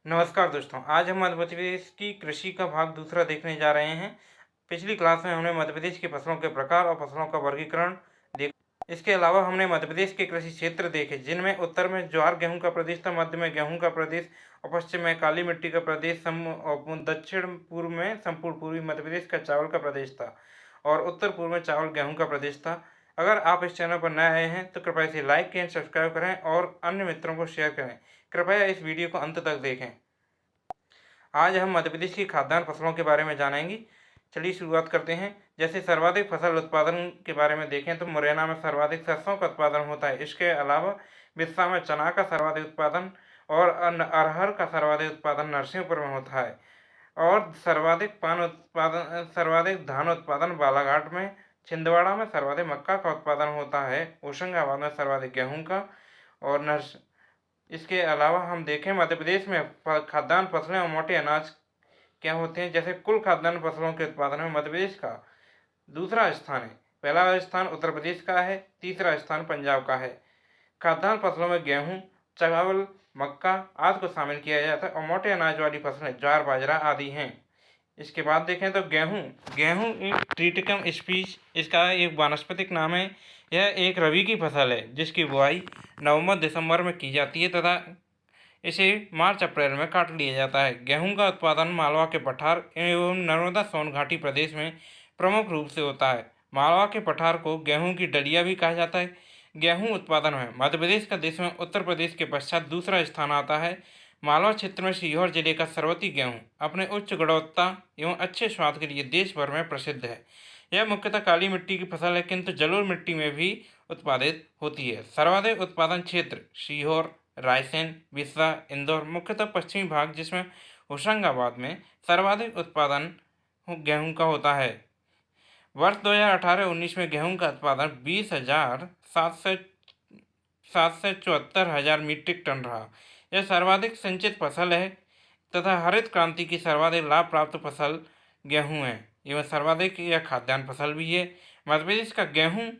नमस्कार दोस्तों, आज हम मध्य प्रदेश की कृषि का भाग दूसरा देखने जा रहे हैं। पिछली क्लास में हमने मध्य प्रदेश की फसलों के प्रकार और फसलों का वर्गीकरण देखा। इसके अलावा हमने मध्य प्रदेश के कृषि क्षेत्र देखे, जिनमें उत्तर में ज्वार गेहूं का प्रदेश था, मध्य में गेहूं का प्रदेश और पश्चिम में काली मिट्टी का प्रदेश, और दक्षिण पूर्व में संपूर्ण पूर्वी मध्य प्रदेश का चावल का प्रदेश था और उत्तर पूर्व में चावल गेहूं का प्रदेश था। अगर आप इस चैनल पर नए आए हैं तो कृपया इसे लाइक करें, सब्सक्राइब करें और अन्य मित्रों को शेयर करें। कृपया इस वीडियो को अंत तक देखें। आज हम मध्य प्रदेश की खाद्यान्न फसलों के बारे में जानेंगे। चलिए शुरुआत करते हैं। जैसे सर्वाधिक फसल उत्पादन के बारे में देखें तो मुरैना में सर्वाधिक सरसों का उत्पादन होता है। इसके अलावा बिस्सा में चना का सर्वाधिक उत्पादन और अरहर का सर्वाधिक उत्पादन नरसिंहपुर में होता है। और सर्वाधिक धान उत्पादन बालाघाट में, छिंदवाड़ा में सर्वाधिक मक्का का उत्पादन होता है, होशंगाबाद में सर्वाधिक गेहूं का और इसके अलावा हम देखें मध्य प्रदेश में खाद्यान्न फसलें और मोटे अनाज क्या होते हैं। जैसे कुल खाद्यान्न फसलों के उत्पादन में मध्य प्रदेश का दूसरा स्थान है, पहला स्थान उत्तर प्रदेश का है, तीसरा स्थान पंजाब का है। खाद्यान्न फसलों में गेहूं, चावल, मक्का आदि को शामिल किया जाता है और मोटे अनाज वाली फसलें ज्वार, बाजरा आदि हैं। इसके बाद देखें तो गेहूं गेहूं एक ट्रिटिकम स्पीच, इसका एक वानस्पतिक नाम है। यह एक रबी की फसल है जिसकी बुआई नवंबर दिसंबर में की जाती है तथा इसे मार्च अप्रैल में काट लिया जाता है। गेहूं का उत्पादन मालवा के पठार एवं नर्मदा सोन घाटी प्रदेश में प्रमुख रूप से होता है। मालवा के पठार को गेहूं की डलिया भी कहा जाता है। गेहूं उत्पादन में मध्य प्रदेश का देश में उत्तर प्रदेश के पश्चात दूसरा स्थान आता है। मालवा क्षेत्र में सीहोर जिले का सरवती गेहूं अपने उच्च गुणवत्ता एवं अच्छे स्वाद के लिए देश भर में प्रसिद्ध है। यह मुख्यतः काली मिट्टी की फसल है, किंतु जलोढ़ मिट्टी में भी उत्पादित होती है। सर्वाधिक उत्पादन क्षेत्र सीहोर, रायसेन, बिस्सा, इंदौर, मुख्यतः पश्चिमी भाग, जिसमें होशंगाबाद में सर्वाधिक उत्पादन गेहूं का होता है। वर्ष 2018-19 में गेहूं का उत्पादन 20,774 मीट्रिक टन रहा। यह सर्वाधिक सिंचित फसल है तथा हरित क्रांति की सर्वाधिक लाभ प्राप्त फसल गेहूं है एवं सर्वाधिक यह खाद्यान्न फसल भी है। मध्य प्रदेश का गेहूं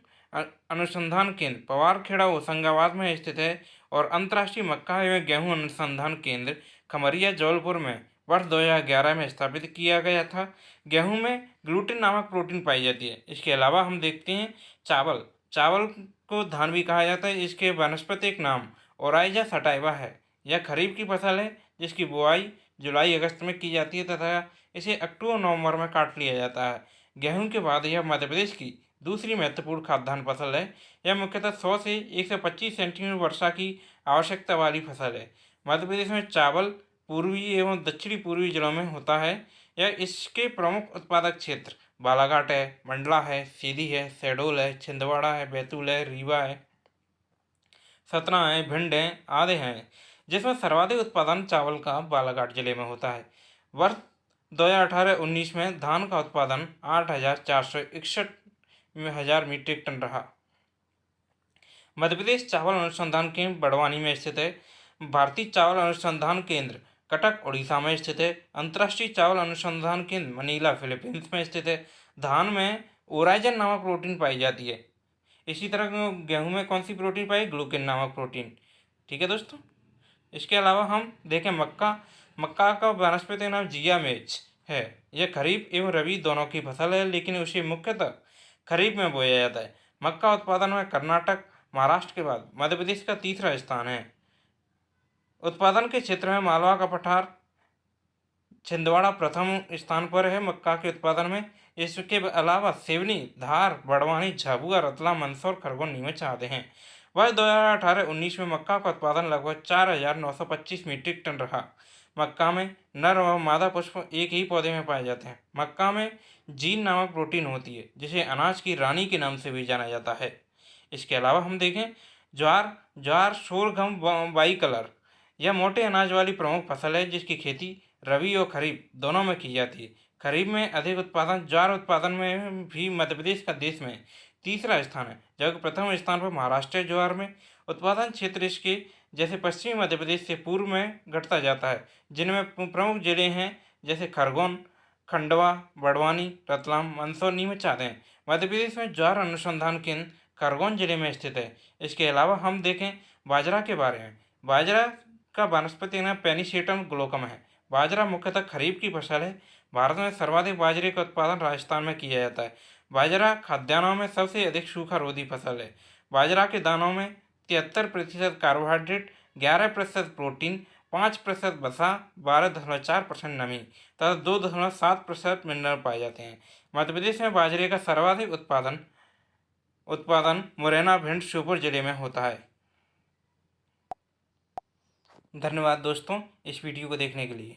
अनुसंधान केंद्र पवारखेड़ा होशंगाबाद में स्थित है और अंतर्राष्ट्रीय मक्का एवं गेहूं अनुसंधान केंद्र खमरिया जौलपुर में वर्ष 2011 में स्थापित किया गया था। गेहूं में ग्लूटेन नामक प्रोटीन पाई जाती है। इसके अलावा हम देखते हैं चावल चावल को धान भी कहा जाता है। इसके वानस्पतिक नाम ओराइजा सटाइवा है। यह खरीफ की फसल है जिसकी बुआई जुलाई अगस्त में की जाती है तथा इसे अक्टूबर नवंबर में काट लिया जाता है। गेहूं के बाद यह मध्य प्रदेश की दूसरी महत्वपूर्ण खाद्यान्न फसल है। यह मुख्यतः 100 से 125 सेंटीमीटर वर्षा की आवश्यकता वाली फसल है। मध्य प्रदेश में चावल पूर्वी एवं दक्षिणी पूर्वी जिलों में होता है। यह इसके प्रमुख उत्पादक क्षेत्र बालाघाट है, मंडला है, सीधी है, शहडोल है, छिंदवाड़ा है, बैतूल है, रीवा है, सतना है, भिंड है आदि हैं, जिसमें सर्वाधिक उत्पादन चावल का बालाघाट जिले में होता है। वर्ष 2018-19 में धान का उत्पादन 8,461 मीट्रिक टन रहा। मध्य प्रदेश चावल अनुसंधान केंद्र बड़वानी में स्थित है। भारतीय चावल अनुसंधान केंद्र कटक उड़ीसा में स्थित है। अंतर्राष्ट्रीय चावल अनुसंधान केंद्र मनीला फिलीपींस में स्थित है। धान में ओराइजन नामक प्रोटीन पाई जाती है। इसी तरह गेहूं में कौन सी प्रोटीन पाई? ग्लूकेन नामक प्रोटीन। ठीक है दोस्तों। इसके अलावा हम देखें मक्का का वानस्पतिक नाम जिया मिर्च है। यह खरीफ एवं रबी दोनों की फसल है, लेकिन उसे मुख्यतः खरीफ में बोया जाता है। मक्का उत्पादन में कर्नाटक, महाराष्ट्र के बाद मध्य प्रदेश का तीसरा स्थान है। उत्पादन के क्षेत्र में मालवा का पठार, छिंदवाड़ा प्रथम स्थान पर है मक्का के उत्पादन में। इसके अलावा सिवनी, धार, बड़वानी, झाबुआ, रतलाम, मंदसौर, खरगोन, नीमच आदि हैं। वर्ष 2018-19 में मक्का का उत्पादन लगभग 4,925 मीट्रिक टन रहा। मक्का में नर व मादा पुष्प एक ही पौधे में पाए जाते हैं। मक्का में जीन नामक प्रोटीन होती है जिसे अनाज की रानी के नाम से भी जाना जाता है। इसके अलावा हम देखें ज्वार शोरगम बाई कलर, यह मोटे अनाज वाली प्रमुख फसल है जिसकी खेती रबी और खरीफ दोनों में की जाती है। खरीफ में अधिक उत्पादन ज्वार उत्पादन में भी मध्य प्रदेश का देश में तीसरा स्थान है, जबकि प्रथम स्थान पर महाराष्ट्र ज्वार में। उत्पादन क्षेत्र इसके जैसे पश्चिमी मध्य प्रदेश से पूर्व में घटता जाता है, जिनमें प्रमुख जिले हैं जैसे खरगोन, खंडवा, बड़वानी, रतलाम, मंदसौर, नीमच आदि हैं। मध्य प्रदेश में ज्वार अनुसंधान केंद्र खरगोन जिले में स्थित है। इसके अलावा हम देखें बाजरा के बारे में। बाजरा इसका वानस्पतिक नाम पेनिसेटम ग्लोकम है। बाजरा मुख्यतः खरीफ की फसल है। भारत में सर्वाधिक बाजरे का उत्पादन राजस्थान में किया जाता है। बाजरा खाद्यान्नों में सबसे अधिक सूखा रोधी फसल है। बाजरा के दानों में 73% कार्बोहाइड्रेट, 11% प्रोटीन, 5% वसा, 12.4% नमी तथा 2.7% मिनरल पाए जाते हैं। मध्य प्रदेश में बाजरे का सर्वाधिक उत्पादन मुरैना, भिंड, श्योपुर जिले में होता है। धन्यवाद दोस्तों इस वीडियो को देखने के लिए।